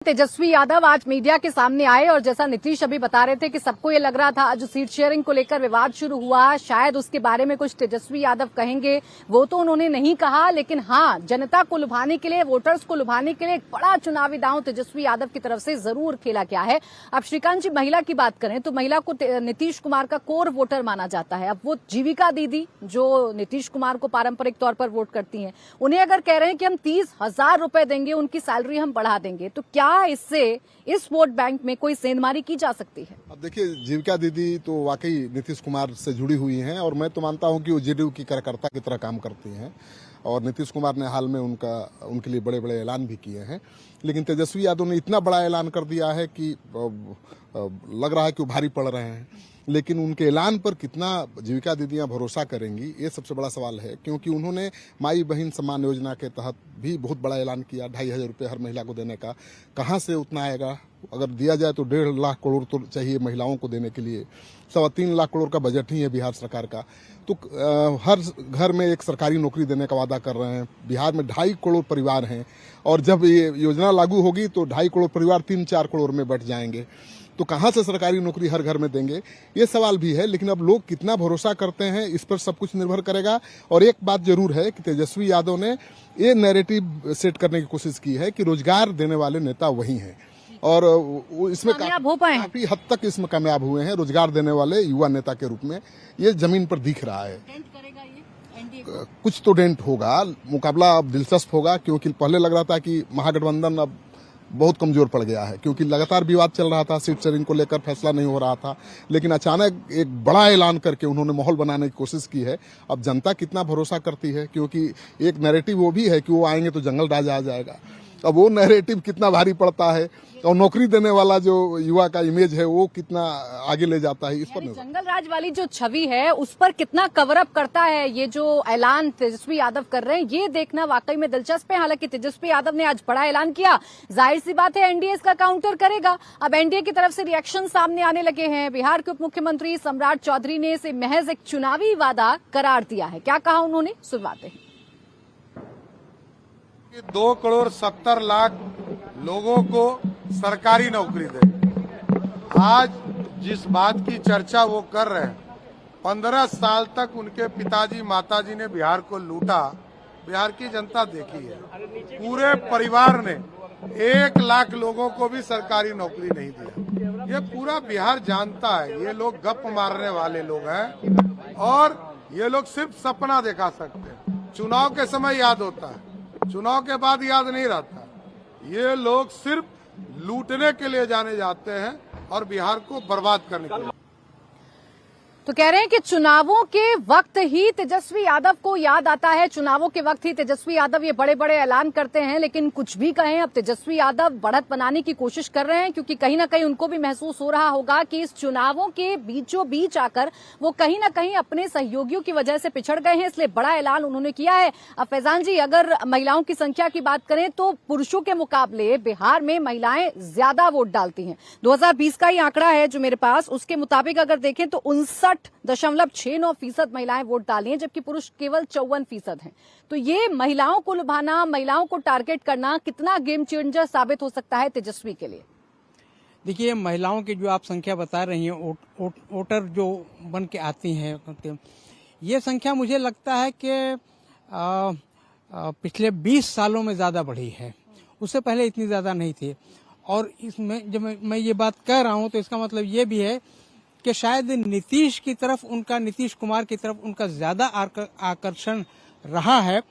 तेजस्वी यादव आज मीडिया के सामने आए और जैसा नीतीश अभी बता रहे थे कि सबको ये लग रहा था जो सीट शेयरिंग को लेकर विवाद शुरू हुआ शायद उसके बारे में कुछ तेजस्वी यादव कहेंगे, वो तो उन्होंने नहीं कहा। लेकिन हाँ, जनता को लुभाने के लिए, वोटर्स को लुभाने के लिए एक बड़ा चुनावी दांव तेजस्वी यादव की तरफ से जरूर खेला गया है। अब श्रीकांत जी, महिला की बात करें तो महिला को नीतीश कुमार का कोर वोटर माना जाता है। अब वो जीविका दीदी जो नीतीश कुमार को पारंपरिक तौर पर वोट करती हैं, उन्हें अगर कह रहे हैं कि हम 30,000 रुपए देंगे, उनकी सैलरी हम बढ़ा देंगे, तो क्या इससे इस वोट बैंक में कोई सेंधमारी की जा सकती है? अब देखिए, जीविका दीदी तो वाकई नीतीश कुमार से जुड़ी हुई हैं और मैं तो मानता हूं कि वो जेडीयू की कार्यकर्ता की तरह काम करती हैं और नीतीश कुमार ने हाल में उनके लिए बड़े बड़े ऐलान भी किए हैं। लेकिन तेजस्वी यादव ने इतना बड़ा ऐलान कर दिया है कि लग रहा है कि वो भारी पड़ रहे हैं। लेकिन उनके ऐलान पर कितना जीविका दीदियां भरोसा करेंगी, ये सबसे बड़ा सवाल है, क्योंकि उन्होंने माई बहन सम्मान योजना के तहत भी बहुत बड़ा ऐलान किया, 2,500 रुपये हर महिला को देने का। कहाँ से उतना आएगा? अगर दिया जाए तो 1.5 लाख करोड़ तो चाहिए महिलाओं को देने के लिए। 3.25 लाख करोड़ का बजट ही है बिहार सरकार का। तो हर घर में एक सरकारी नौकरी देने का वादा कर रहे हैं। बिहार में 2.5 करोड़ परिवार हैं और जब ये योजना लागू होगी तो 2.5 करोड़ परिवार 3-4 करोड़ में बढ़ जाएंगे। तो कहाँ से सरकारी नौकरी हर घर में देंगे, ये सवाल भी है। लेकिन अब लोग कितना भरोसा करते हैं इस पर सब कुछ निर्भर करेगा। और एक बात जरूर है कि तेजस्वी यादव ने ये नैरेटिव सेट करने की कोशिश की है कि रोजगार देने वाले नेता वही हैं और इसमें काफी हद तक इसमें कामयाब हुए हैं। रोजगार देने वाले युवा नेता के रूप में ये जमीन पर दिख रहा है। कुछ तो डेंट होगा, मुकाबला अब दिलचस्प होगा, क्योंकि पहले लग रहा था कि महागठबंधन अब बहुत कमजोर पड़ गया है, क्योंकि लगातार विवाद चल रहा था, सीट शेयरिंग को लेकर फैसला नहीं हो रहा था। लेकिन अचानक एक बड़ा ऐलान करके उन्होंने माहौल बनाने की कोशिश की है। अब जनता कितना भरोसा करती है, क्योंकि एक नैरेटिव वो भी है कि वो आएंगे तो जंगल राज आ जाएगा। अब वो नैरेटिव कितना भारी पड़ता है और नौकरी देने वाला जो युवा का इमेज है वो कितना आगे ले जाता है, इस पर जंगल राज वाली जो छवि है उस पर कितना कवर अप करता है ये जो ऐलान तेजस्वी यादव कर रहे हैं, ये देखना वाकई में दिलचस्प है। हालांकि तेजस्वी यादव ने आज बड़ा ऐलान किया, जाहिर सी बात है एनडीए इसका काउंटर करेगा। अब एनडीए की तरफ से रिएक्शन सामने आने लगे हैं। बिहार के उप मुख्यमंत्री सम्राट चौधरी ने इसे महज एक चुनावी वादा करार दिया है। क्या कहा उन्होंने, सुनवाते हैं। 2,70,00,000 लोगों को सरकारी नौकरी दे। आज जिस बात की चर्चा वो कर रहे हैं, 15 साल तक उनके पिताजी माताजी ने बिहार को लूटा, बिहार की जनता देखी है। पूरे परिवार ने 1 लाख लोगों को भी सरकारी नौकरी नहीं दिया। ये पूरा बिहार जानता है। ये लोग गप मारने वाले लोग हैं और ये लोग सिर्फ सपना दिखा सकते हैं। चुनाव के समय याद होता है, चुनाव के बाद याद नहीं रहता। ये लोग सिर्फ लूटने के लिए जाने जाते हैं और बिहार को बर्बाद करने के लिए। तो कह रहे हैं कि चुनावों के वक्त ही तेजस्वी यादव को याद आता है, चुनावों के वक्त ही तेजस्वी यादव ये बड़े बड़े ऐलान करते हैं। लेकिन कुछ भी कहें, अब तेजस्वी यादव बढ़त बनाने की कोशिश कर रहे हैं, क्योंकि कहीं ना कहीं उनको भी महसूस हो रहा होगा कि इस चुनावों के बीचों बीच आकर वो कहीं ना कहीं अपने सहयोगियों की वजह से पिछड़ गए हैं, इसलिए बड़ा ऐलान उन्होंने किया है। अब फैजान जी, अगर महिलाओं की संख्या की बात करें तो पुरुषों के मुकाबले बिहार में महिलाएं ज्यादा वोट डालती हैं। 2020 का ही आंकड़ा है जो मेरे पास, उसके मुताबिक अगर देखें तो 59.69% महिलाएं वोट डाली हैं, जबकि पुरुष केवल 54% हैं। तो ये महिलाओं को लुभाना, महिलाओं को टारगेट करना कितना गेम चेंजर साबित हो सकता है तेजस्वी के लिए? देखिए, महिलाओं की जो आप संख्या बता रही हैं, वोटर जो बन के आती हैं, ये संख्या मुझे लगता है कि पिछले 20 सालों में ज्यादा बढ़ी है। उससे पहले इतनी ज्यादा नहीं थी। और इसमें जब मैं ये बात कह रहा हूं तो इसका मतलब ये भी है कि शायद नीतीश कुमार की तरफ उनका ज्यादा आकर्षण रहा है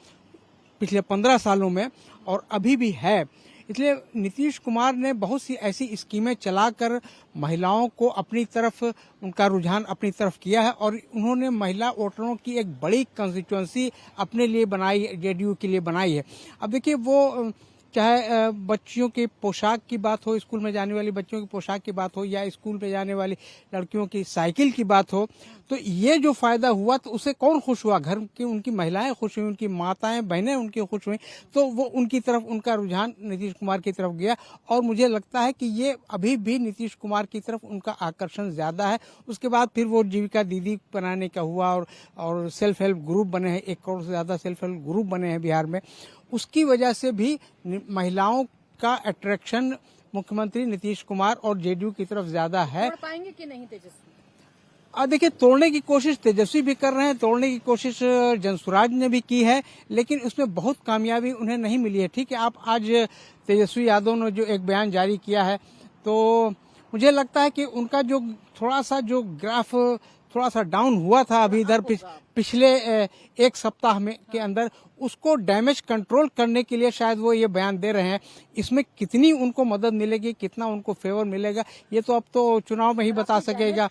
पिछले 15 सालों में और अभी भी है। इसलिए नीतीश कुमार ने बहुत सी ऐसी स्कीमें चलाकर महिलाओं को अपनी तरफ, उनका रुझान अपनी तरफ किया है और उन्होंने महिला वोटरों की एक बड़ी कंस्टिट्यूएंसी अपने लिए बनाई, जेडीयू के लिए बनाई है। अब देखिए, वो चाहे बच्चियों की पोशाक की बात हो, स्कूल में जाने वाली बच्चियों की पोशाक की बात हो, या स्कूल में जाने वाली लड़कियों की साइकिल की बात हो, तो ये जो फायदा हुआ तो उसे कौन खुश हुआ? घर की उनकी महिलाएं खुश हुई, उनकी माताएं बहनें उनकी खुश हुई, तो वो उनकी तरफ, उनका रुझान नीतीश कुमार की तरफ गया। और मुझे लगता है कि ये अभी भी नीतीश कुमार की तरफ उनका आकर्षण ज्यादा है। उसके बाद फिर वो जीविका दीदी बनाने का हुआ और सेल्फ हेल्प ग्रुप बने हैं, 1 करोड़ से ज्यादा सेल्फ हेल्प ग्रुप बने हैं बिहार में। उसकी वजह से भी महिलाओं का अट्रैक्शन मुख्यमंत्री नीतीश कुमार और जेडीयू की तरफ ज्यादा है। तोड़ पाएंगे कि नहीं तेजस्वी? देखिए, तोड़ने की कोशिश तेजस्वी भी कर रहे हैं, तोड़ने की कोशिश जनसुराज ने भी की है, लेकिन उसमें बहुत कामयाबी उन्हें नहीं मिली है। ठीक है, आप आज तेजस्वी यादव ने जो एक बयान जारी किया है, तो मुझे लगता है कि उनका जो थोड़ा सा जो ग्राफ थोड़ा सा डाउन हुआ था अभी इधर पिछले एक सप्ताह में के अंदर, उसको डैमेज कंट्रोल करने के लिए शायद वो ये बयान दे रहे हैं। इसमें कितनी उनको मदद मिलेगी, कितना उनको फेवर मिलेगा, ये तो अब तो चुनाव में ही बता सकेगा।